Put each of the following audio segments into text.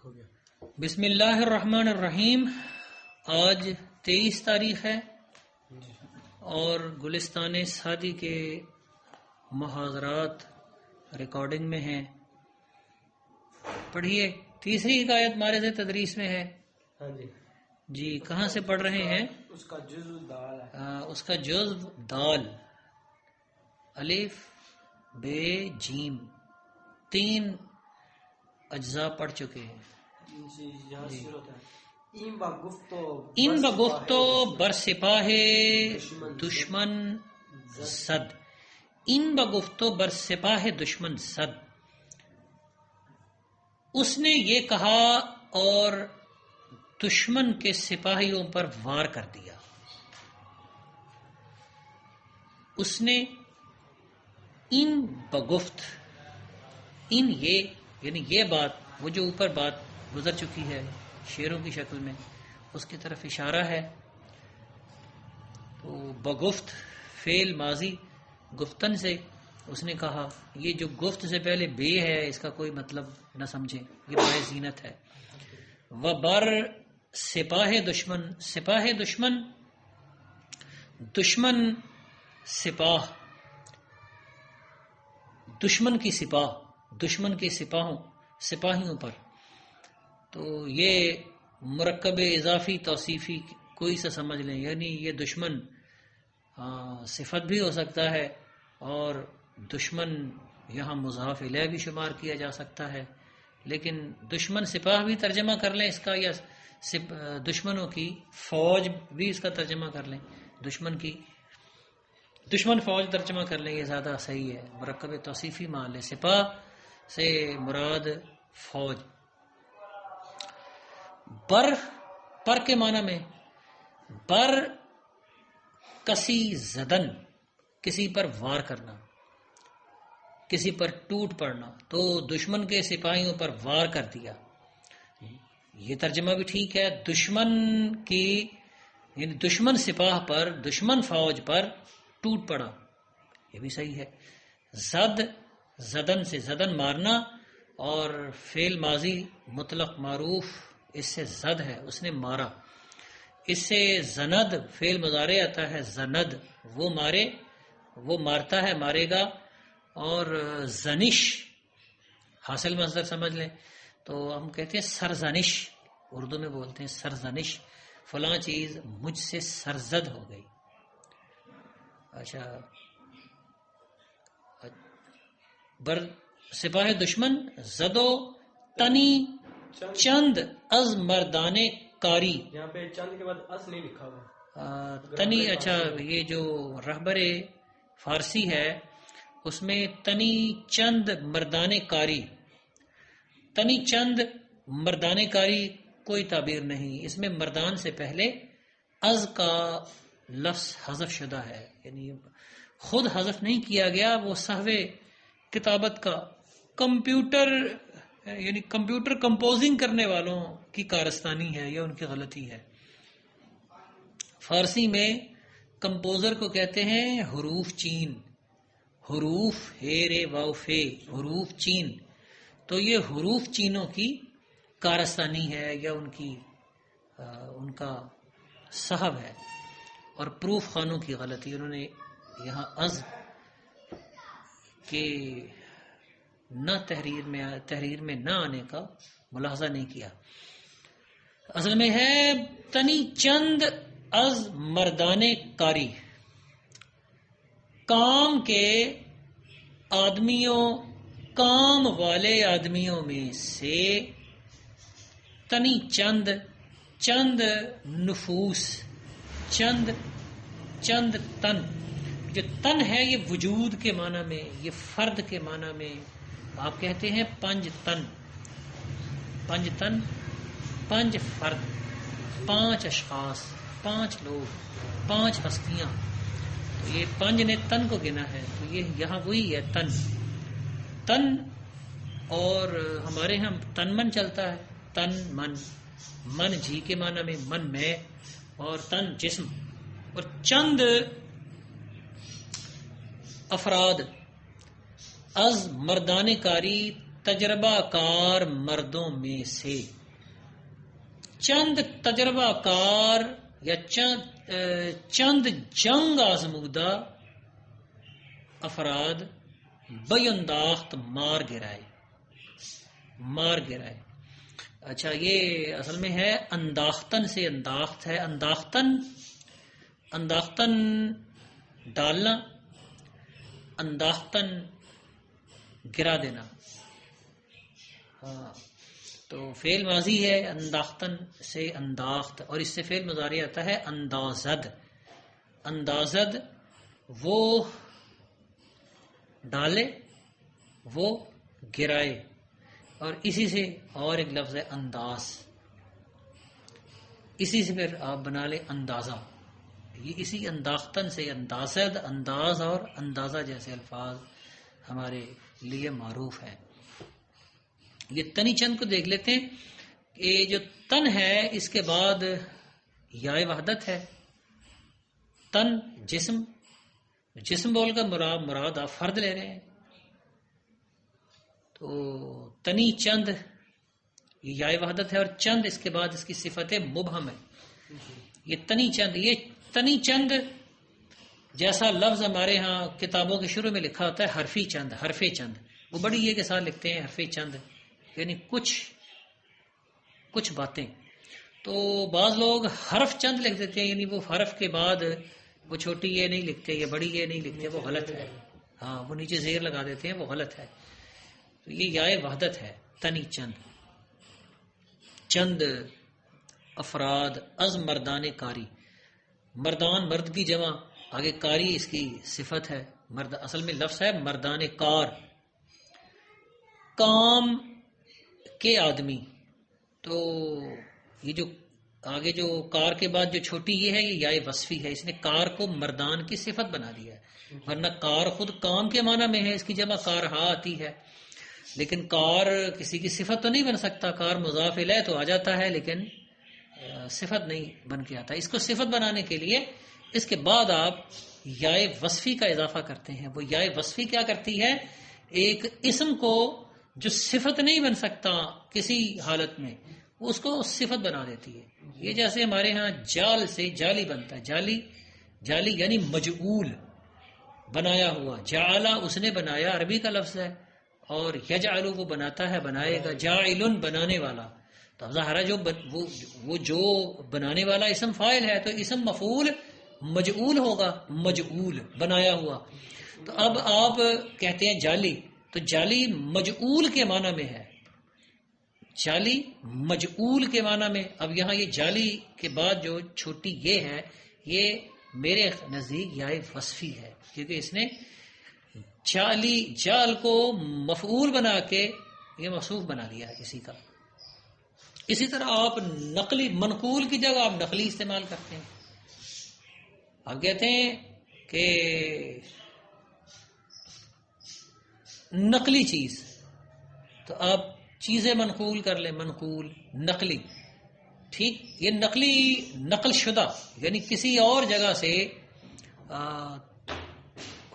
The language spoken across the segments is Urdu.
ہو گیا. بسم اللہ الرحمن الرحیم. آج 23 تاریخ ہے اور گلستان سعدی کے محاضرات ریکارڈنگ میں ہیں. پڑھیے. تیسری حکایت مارز تدریس میں ہے. ہاں جی کہاں سے پڑھ رہے ہیں؟ اس کا جزو دال ہے. اس کا جزو دال، الف بے جیم، 3 اجزاء پڑھ چکے ہیں. این بگفتو بر سپاہ دشمن زد. این بگفتو بر سپاہ دشمن زد. اس نے یہ کہا اور دشمن کے سپاہیوں پر وار کر دیا. اس نے ان بگفت، ان یہ یعنی یہ بات، وہ جو اوپر بات گزر چکی ہے شعروں کی شکل میں، اس کی طرف اشارہ ہے. تو بگفت فعل ماضی گفتن سے اس نے کہا. یہ جو گفت سے پہلے بے ہے اس کا کوئی مطلب نہ سمجھیں، یہ بائے زینت ہے. وبر سپاہ دشمن، سپاہ دشمن، دشمن سپاہ، دشمن کی سپاہ، دشمن کے سپاہیوں پر. تو یہ مرکب اضافی توصیفی کوئی سا سمجھ لیں، یعنی یہ دشمن صفت بھی ہو سکتا ہے اور دشمن یہاں مضاف الیہ بھی شمار کیا جا سکتا ہے. لیکن دشمن سپاہ بھی ترجمہ کر لیں اس کا، یا دشمنوں کی فوج بھی اس کا ترجمہ کر لیں، دشمن فوج ترجمہ کر لیں، یہ زیادہ صحیح ہے. مرکب توصیفی مان لیں، سپاہ سے مراد فوج. پر کے معنی میں بر کسی زدن، کسی پر وار کرنا، کسی پر ٹوٹ پڑنا. تو دشمن کے سپاہیوں پر وار کر دیا، یہ ترجمہ بھی ٹھیک ہے. دشمن کی یعنی دشمن سپاہ پر، دشمن فوج پر ٹوٹ پڑا، یہ بھی صحیح ہے. زد، زدن سے زدن مارنا، اور فعل ماضی مطلق معروف اس سے زد ہے، اس نے مارا. اس سے زند فعل مضارع آتا ہے، زند وہ مارے، وہ مارتا ہے، مارے گا. اور زنش حاصل مصدر سمجھ لیں. تو ہم کہتے ہیں سرزنش، اردو میں بولتے ہیں سرزنش، فلاں چیز مجھ سے سرزد ہو گئی. اچھا، بر سپاہ دشمن زدو تنی چند از مردان کاری. یہاں پہ چند کے بعد اس نہیں لکھا ہوا تنی. اچھا، یہ جو رہبر فارسی ہے اس میں تنی چند مردان کاری، تنی چند مردان کاری کوئی تعبیر نہیں. اس میں مردان سے پہلے از کا لفظ حذف شدہ ہے، یعنی خود حذف نہیں کیا گیا، وہ سہو کتابت کا کمپیوٹر یعنی کمپیوٹر کمپوزنگ کرنے والوں کی کارستانی ہے یا ان کی غلطی ہے. فارسی میں کمپوزر کو کہتے ہیں حروف چین، حروف ہے رے واو فے، حروف چین. تو یہ حروف چینوں کی کارستانی ہے یا ان کا صحب ہے، اور پروف خانوں کی غلطی. انہوں نے یہاں از کے نہ تحریر میں نہ آنے کا ملاحظہ نہیں کیا. اصل میں ہے تنی چند از مردان کاری، کام کے آدمیوں، کام والے آدمیوں میں سے. تنی چند، چند نفوس، چند تن. جو تن ہے یہ وجود کے معنی میں، یہ فرد کے معنی میں. آپ کہتے ہیں 5 تن، 5 تن، 5 فرد، 5 اشخاص، 5 لوگ، 5 ہستیاں. تو یہ 5 نے تن کو گنا ہے. تو یہ یہاں وہی ہے تن. تن اور ہمارے ہاں تن من چلتا ہے، تن من، من جی کے معنی میں، من میں، اور تن جسم. اور چند افراد از مردان کاری، تجربہ کار مردوں میں سے. چند تجربہ کار یا چند جنگ آزمودہ افراد بینداخت مار گرائے. اچھا یہ اصل میں ہے انداختن سے انداخت ہے. انداختن ڈالنا، انداختن گرا دینا. ہاں تو فعل ماضی ہے انداختن سے انداخت، اور اس سے فعل مضارع آتا ہے اندازد. اندازد وہ ڈالے، وہ گرائے، اور اسی سے اور ایک لفظ ہے انداز. اسی سے پھر آپ بنا لیں اندازہ. یہ اسی انداختن سے اندازد، انداز اور اندازہ جیسے الفاظ ہمارے لیے معروف ہیں. یہ تنی چند کو دیکھ لیتے ہیں. یہ جو تن ہے اس کے بعد یائے وحدت ہے. تن جسم بول کر مراد آپ فرد لے رہے ہیں. تو تنی چند یہ یائے وحدت ہے، اور چند اس کے بعد اس کی صفت مبہم ہے. یہ تنی چند جیسا لفظ ہمارے ہاں کتابوں کے شروع میں لکھا ہوتا ہے حرفی چند، حرف چند، وہ بڑی یہ کے ساتھ لکھتے ہیں حرف چند، یعنی کچھ باتیں. تو بعض لوگ حرف چند لکھ دیتے ہیں، یعنی وہ حرف کے بعد وہ چھوٹی یہ نہیں لکھتے یا بڑی یہ نہیں لکھتے، وہ غلط ہے. ہاں وہ نیچے زیر لگا دیتے ہیں، وہ غلط ہے. تو یہ یائے وحدت ہے. تنی چند افراد از مردان کاری. مردان مرد کی جمع، آگے کاری اس کی صفت ہے. مرد اصل میں لفظ ہے مردان کار، کام کے آدمی. تو یہ جو آگے جو کار کے بعد جو چھوٹی یہ ہے، یہ یائے وصفی ہے. اس نے کار کو مردان کی صفت بنا دیا ہے، ورنہ کار خود کام کے معنی میں ہے، اس کی جمع کارہا آتی ہے. لیکن کار کسی کی صفت تو نہیں بن سکتا. کار مضاف الیہ تو آ جاتا ہے لیکن صفت نہیں بن کے آتا. اس کو صفت بنانے کے لیے اس کے بعد آپ یائے وصفی کا اضافہ کرتے ہیں. وہ یائے وصفی کیا کرتی ہے؟ ایک اسم کو جو صفت نہیں بن سکتا کسی حالت میں، اس کو صفت بنا دیتی ہے. یہ جیسے ہمارے ہاں جال سے جالی بنتا ہے. جالی یعنی مجعول، بنایا ہوا. جعلا اس نے بنایا، عربی کا لفظ ہے. اور یجعلو وہ بناتا ہے، بنائے گا. جاعلن بنانے والا. تو اب ظاہرہ وہ جو بنانے والا اسم فاعل ہے، تو اسم مفعول مجعول ہوگا، مجعول بنایا ہوا. تو اب آپ کہتے ہیں جالی، تو جالی مجعول کے معنی میں ہے. جالی مجعول کے معنی میں. اب یہاں یہ جالی کے بعد جو چھوٹی یہ ہے، یہ میرے نزدیک یائے وصفی ہے، کیونکہ اس نے جال کو مفعول بنا کے یہ موصوف بنا دیا ہے کسی کا. اسی طرح آپ نقلی، منقول کی جگہ آپ نقلی استعمال کرتے ہیں. آپ کہتے ہیں کہ نقلی چیز، تو آپ چیزیں منقول کر لیں. منقول نقلی، ٹھیک. یہ نقلی نقل شدہ یعنی کسی اور جگہ سے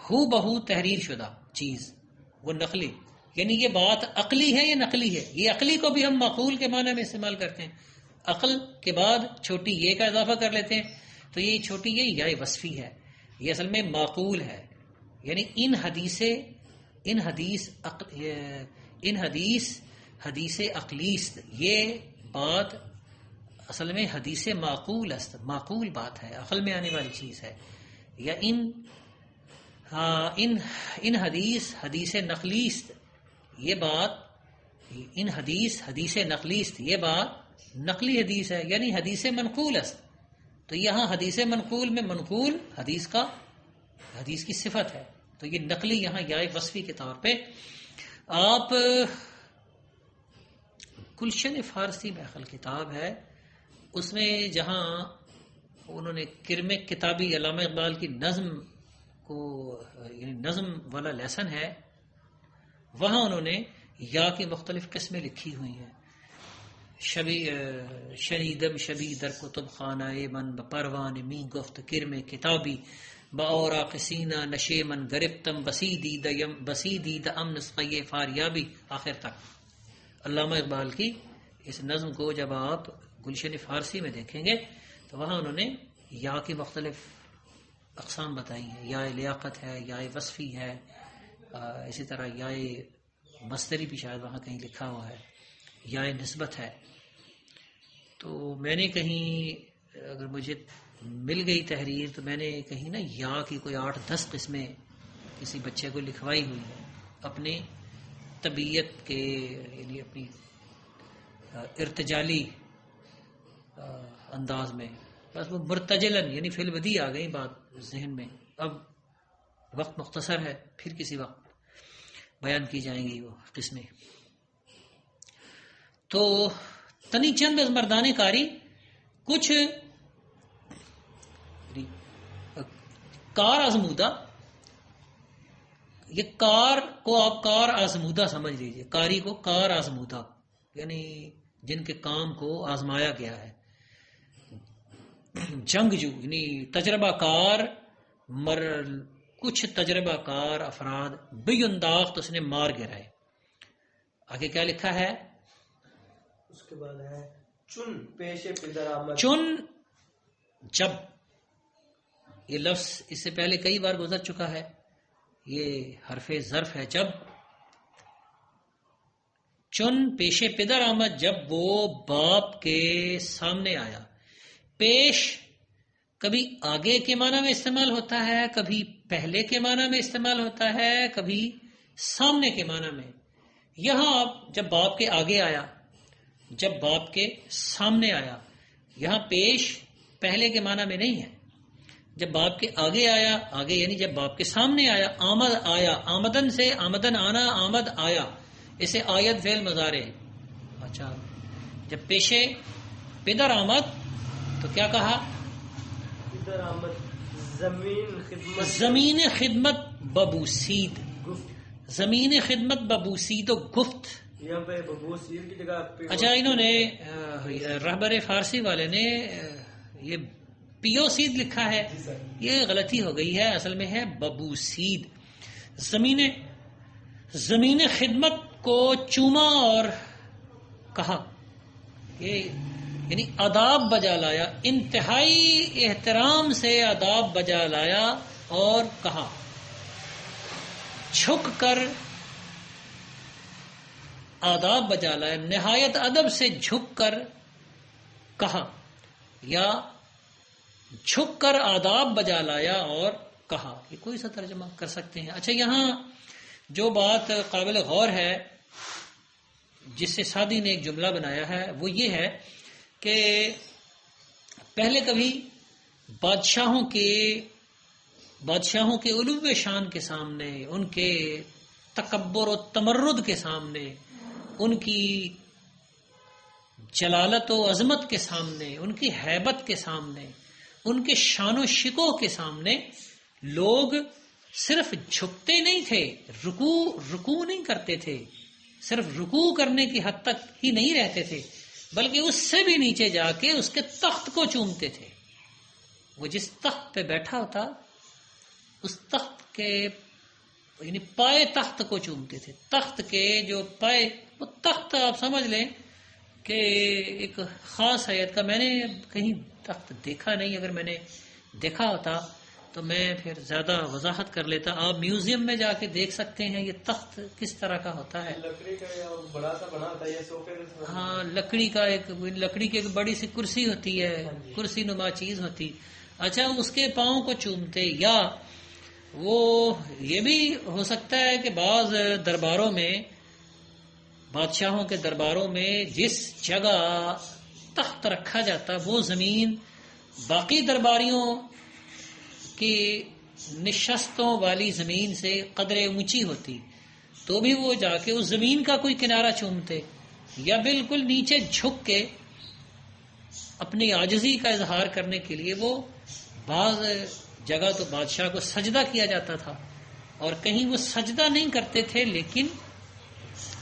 ہو بہو تحریر شدہ چیز، وہ نقلی. یعنی یہ بات عقلی ہے یا نقلی ہے. یہ عقلی کو بھی ہم معقول کے معنی میں استعمال کرتے ہیں. عقل کے بعد چھوٹی یہ کا اضافہ کر لیتے ہیں، تو یہ چھوٹی یہ یائے وصفی ہے. یہ اصل میں معقول ہے. یعنی حدیث عقلیست، یہ بات اصل میں حدیث معقول است، معقول بات ہے، عقل میں آنے والی چیز ہے. یا ان حدیث نقلیست، یہ بات ان حدیث نقلیست، یہ بات نقلی حدیث ہے، یعنی حدیث منقول است. تو یہاں حدیث منقول میں منقول حدیث کی صفت ہے. تو یہ نقلی یہاں یائے وصفی کے طور پہ. آپ گلشن فارسی محفل کتاب ہے، اس میں جہاں انہوں نے کرم کتابی علامہ اقبال کی نظم کو، یعنی نظم والا لیسن ہے، وہاں انہوں نے یا کی مختلف قسمیں لکھی ہوئی ہیں. شنیدم شبی در کتب خانہ من بپروان می گفت کرم کتابی باوراق سینہ نشے من گرفتم بسیدی د امن سقی فاریابی، آخر تک علامہ اقبال کی اس نظم کو جب آپ گلشن فارسی میں دیکھیں گے تو وہاں انہوں نے یا کی مختلف اقسام بتائی ہیں. یا لیاقت ہے، یا وصفی ہے، اسی طرح یا مصدری بھی شاید وہاں کہیں لکھا ہوا ہے، یا نسبت ہے. تو میں نے کہیں اگر مجھے مل گئی تحریر تو میں نے کہیں نا یا کی کوئی 8-10 قسمیں کسی بچے کو لکھوائی ہوئی ہے اپنی طبیعت کے، یعنی اپنی ارتجالی انداز میں. بس وہ مرتجلن یعنی فی الودی آ گئی بات ذہن میں. اب وقت مختصر ہے، پھر کسی وقت بیان کی جائیں گی وہ قسمیں. تو تنی چند از مردان کاری، کچھ کار آزمودہ، یہ کار کو آپ کار آزمودہ سمجھ لیجئے، کاری کو کار آزمودہ یعنی جن کے کام کو آزمایا گیا ہے. جنگجو یعنی تجربہ کار، کچھ تجربہ کار افراد بی انداخت اس نے مار گرائے. آگے کیا لکھا ہے؟ اس کے بعد ہے چن پیش پدر آمد. چن جب، یہ لفظ اس سے پہلے کئی بار گزر چکا ہے، یہ حرف ظرف ہے. جب چن پیش پدر آمد، جب وہ باپ کے سامنے آیا. پیش کبھی آگے کے معنی میں استعمال ہوتا ہے، کبھی پہلے کے معنی میں استعمال ہوتا ہے، کبھی سامنے کے معنی میں. یہاں آپ جب باپ کے آگے آیا، جب باپ کے سامنے آیا، یہاں پیش پہلے کے معنی میں نہیں ہے. جب باپ کے آگے آیا، آگے یعنی جب باپ کے سامنے آیا. آمد آیا، آمدن سے آمدن آنا، آمد آیا، اسے آیت فعل مضارع. اچھا جب پیشے پدر آمد تو کیا کہا؟ پدر آمد زمین خدمت، زمین خدمت ببوسید، زمین خدمت ببوسید و گفت. یہاں پہ ببوسید کی جگہ اچھا انہوں نے رہبر فارسی والے نے یہ پیو سید لکھا ہے، یہ غلطی ہو گئی ہے، اصل میں ہے ببوسید. زمین خدمت کو چوما اور کہا، یہ یعنی آداب بجا لایا، انتہائی احترام سے آداب بجا لایا اور کہا. جھک کر آداب بجا لایا، نہایت ادب سے جھک کر کہا، یا جھک کر آداب بجا لایا اور کہا. یہ کوئی سا ترجمہ کر سکتے ہیں. اچھا یہاں جو بات قابل غور ہے جس سے سعدی نے ایک جملہ بنایا ہے وہ یہ ہے کہ پہلے کبھی بادشاہوں کے علو شان کے سامنے، ان کے تکبر و تمرد کے سامنے، ان کی جلالت و عظمت کے سامنے، ان کی ہیبت کے سامنے، ان کے شان و شکوہ کے سامنے لوگ صرف جھکتے نہیں تھے، رکوع نہیں کرتے تھے، صرف رکوع کرنے کی حد تک ہی نہیں رہتے تھے، بلکہ اس سے بھی نیچے جا کے اس کے تخت کو چومتے تھے. وہ جس تخت پہ بیٹھا ہوتا اس تخت کے یعنی پائے تخت کو چومتے تھے. تخت کے جو پائے، وہ تخت آپ سمجھ لیں کہ ایک خاص حیت کا. میں نے کہیں تخت دیکھا نہیں، اگر میں نے دیکھا ہوتا تو میں پھر زیادہ وضاحت کر لیتا. آپ میوزیم میں جا کے دیکھ سکتے ہیں یہ تخت کس طرح کا ہوتا ہے. لکڑی کا بڑا سا بنا ہوتا ہے، یہ صوفے کا. ہاں لکڑی کی ایک بڑی سی کرسی ہوتی ہے، کرسی نما چیز ہوتی. اچھا اس کے پاؤں کو چومتے. یا وہ یہ بھی ہو سکتا ہے کہ بعض درباروں میں، بادشاہوں کے درباروں میں جس جگہ تخت رکھا جاتا وہ زمین باقی درباریوں کی نشستوں والی زمین سے قدرے اونچی ہوتی، تو بھی وہ جا کے اس زمین کا کوئی کنارہ چومتے، یا بالکل نیچے جھک کے اپنی عاجزی کا اظہار کرنے کے لیے وہ بعض جگہ تو بادشاہ کو سجدہ کیا جاتا تھا اور کہیں وہ سجدہ نہیں کرتے تھے لیکن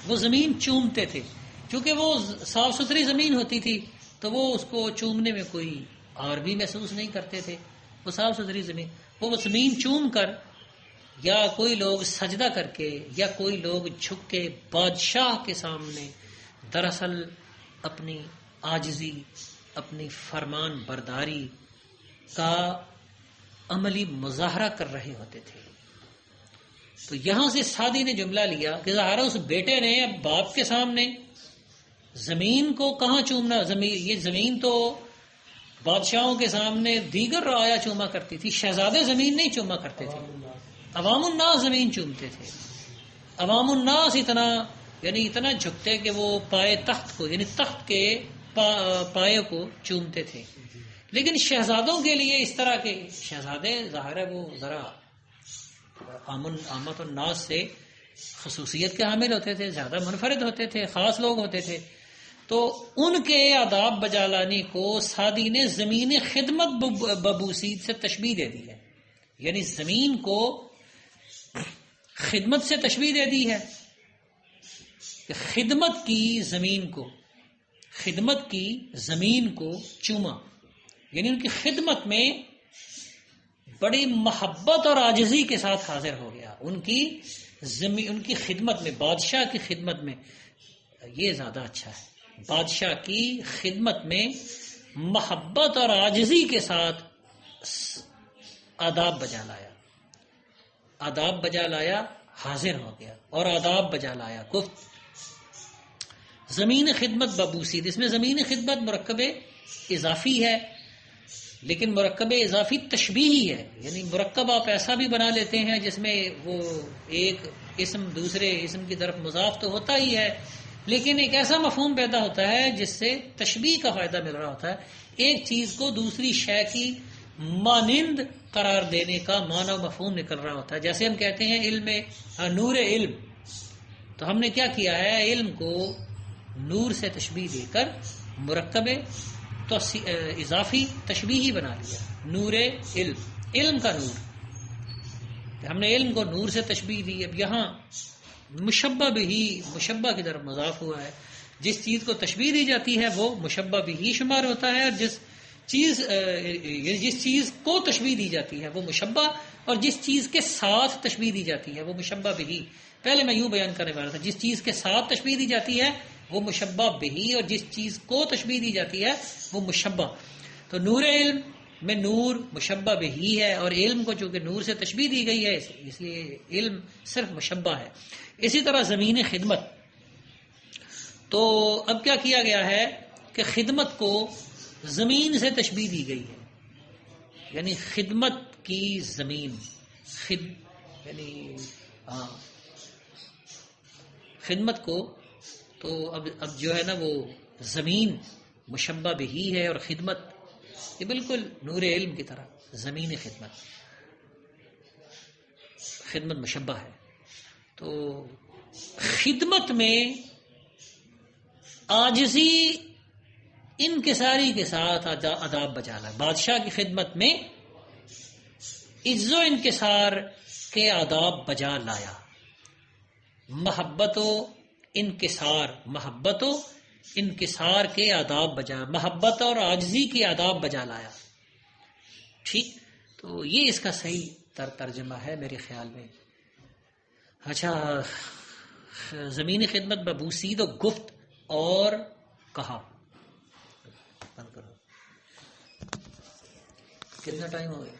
وہ زمین چومتے تھے. چونکہ وہ صاف ستھری زمین ہوتی تھی تو وہ اس کو چومنے میں کوئی اور بھی محسوس نہیں کرتے تھے. وہ صاف ستھری زمین، وہ زمین چوم کر، یا کوئی لوگ سجدہ کر کے، یا کوئی لوگ جھک کے بادشاہ کے سامنے دراصل اپنی عاجزی، اپنی فرمان برداری کا عملی مظاہرہ کر رہے ہوتے تھے. تو یہاں سے سعدی نے جملہ لیا کہ ظاہر اس بیٹے نے اب باپ کے سامنے زمین کو کہاں چومنا، یہ زمین تو بادشاہوں کے سامنے دیگر رعایا چوما کرتی تھی، شہزادے زمین نہیں چوما کرتے تھے. عوام الناس زمین چومتے تھے. عوام الناس اتنا جھکتے کہ وہ پائے تخت کو، یعنی تخت کے پائے کو چومتے تھے. لیکن شہزادوں کے لیے اس طرح کے شہزادے ظاہر ہے وہ ذرا عامت الناس سے خصوصیت کے حامل ہوتے تھے، زیادہ منفرد ہوتے تھے، خاص لوگ ہوتے تھے. تو ان کے آداب بجا لانے کو سعدی نے زمین خدمت ببوسید سے تشبیہ دے دی ہے. یعنی زمین کو خدمت سے تشبیہ دے دی ہے کہ خدمت کی زمین کو چوما، یعنی ان کی خدمت میں بڑی محبت اور عاجزی کے ساتھ حاضر ہو گیا. ان کی خدمت میں، بادشاہ کی خدمت میں، یہ زیادہ اچھا ہے، بادشاہ کی خدمت میں محبت اور عاجزی کے ساتھ آداب بجا لایا، حاضر ہو گیا اور آداب بجا لایا. گفت زمین خدمت ببوسید، اس میں زمین خدمت مرکب اضافی ہے، لیکن مرکب اضافی تشبیہی ہے. یعنی مرکب آپ ایسا بھی بنا لیتے ہیں جس میں وہ ایک اسم دوسرے اسم کی طرف مضاف تو ہوتا ہی ہے، لیکن ایک ایسا مفہوم پیدا ہوتا ہے جس سے تشبیہ کا فائدہ مل رہا ہوتا ہے. ایک چیز کو دوسری شے کی مانند قرار دینے کا معنی و مفہوم نکل رہا ہوتا ہے. جیسے ہم کہتے ہیں علم نور علم، تو ہم نے کیا کیا ہے، علم کو نور سے تشبیہ دے کر مرکب تو اضافی تشبیہی بنا لیا. نور علم کا نور، ہم نے علم کو نور سے تشبیہ دی. اب یہاں مشبہ مشبہ کی طرف مضاف ہوا ہے. جس چیز کو تشبیہ دی جاتی ہے وہ مشبہ بھی شمار ہوتا ہے، اور جس چیز کو تشبیہ دی جاتی ہے وہ مشبہ، اور جس چیز کے ساتھ تشبیہ دی جاتی ہے وہ مشبہ بھی. پہلے میں یوں بیان کرنے والا تھا، جس چیز کے ساتھ تشبیہ دی جاتی ہے وہ مشبہ بھی، اور جس چیز کو تشبیہ دی جاتی ہے وہ مشبہ. تو نور علم میں نور مشبہ بھی ہے، اور علم کو چونکہ نور سے تشبیہ دی گئی ہے اس لیے علم صرف مشبہ ہے. اسی طرح زمین خدمت، تو اب کیا کیا گیا ہے کہ خدمت کو زمین سے تشبیہ دی گئی ہے. یعنی خدمت کی زمین، خدمت کو تو اب جو ہے نا وہ زمین مشبہ بھی ہے، اور خدمت یہ بالکل نور علم کی طرح زمین خدمت مشبہ ہے. تو خدمت میں عاجزی انکساری کے ساتھ آداب بجا لایا. بادشاہ کی خدمت میں عز و انکسار کے آداب بجا لایا. محبت و انکسار کے آداب بجا، محبت اور عاجزی کے آداب بجا لایا. ٹھیک، تو یہ اس کا صحیح ترجمہ ہے میرے خیال میں. اچھا، زمین خدمت ببوسید و گفت اور کہا. بند کرو، کتنا ٹائم ہو گیا؟